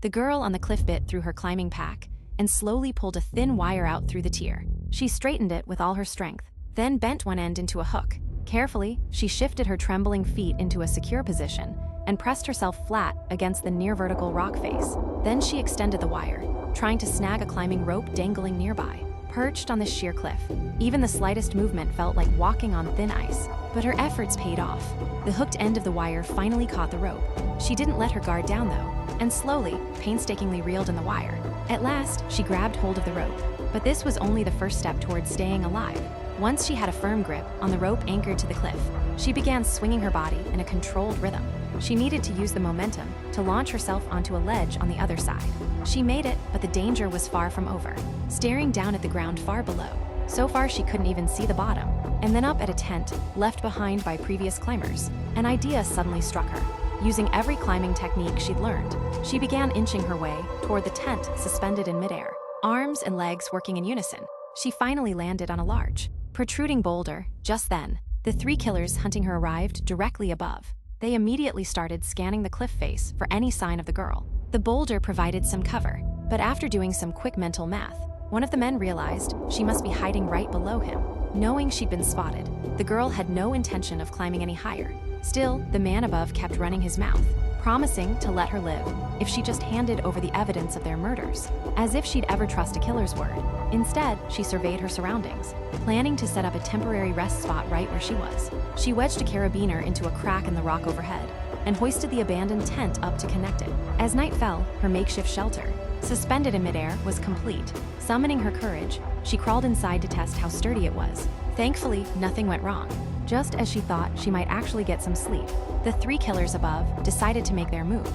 The girl on the cliff bit through her climbing pack and slowly pulled a thin wire out through the tier. She straightened it with all her strength, then bent one end into a hook. Carefully, she shifted her trembling feet into a secure position and pressed herself flat against the near-vertical rock face. Then she extended the wire, trying to snag a climbing rope dangling nearby. Perched on the sheer cliff, even the slightest movement felt like walking on thin ice. But her efforts paid off. The hooked end of the wire finally caught the rope. She didn't let her guard down though, and slowly, painstakingly reeled in the wire. At last, she grabbed hold of the rope. But this was only the first step towards staying alive. Once she had a firm grip on the rope anchored to the cliff, she began swinging her body in a controlled rhythm. She needed to use the momentum to launch herself onto a ledge on the other side. She made it, but the danger was far from over. Staring down at the ground far below, so far she couldn't even see the bottom, and then up at a tent left behind by previous climbers, an idea suddenly struck her. Using every climbing technique she'd learned, she began inching her way toward the tent suspended in midair, arms and legs working in unison. She finally landed on a large, protruding boulder. Just then, the three killers hunting her arrived directly above. They immediately started scanning the cliff face for any sign of the girl. The boulder provided some cover, but after doing some quick mental math, one of the men realized she must be hiding right below him. Knowing she'd been spotted, the girl had no intention of climbing any higher. Still, the man above kept running his mouth, promising to let her live if she just handed over the evidence of their murders, as if she'd ever trust a killer's word. Instead, she surveyed her surroundings, planning to set up a temporary rest spot right where she was. She wedged a carabiner into a crack in the rock overhead and hoisted the abandoned tent up to connect it. As night fell, her makeshift shelter, suspended in midair, was complete. Summoning her courage, she crawled inside to test how sturdy it was. Thankfully, nothing went wrong. Just as she thought she might actually get some sleep, the three killers above decided to make their move.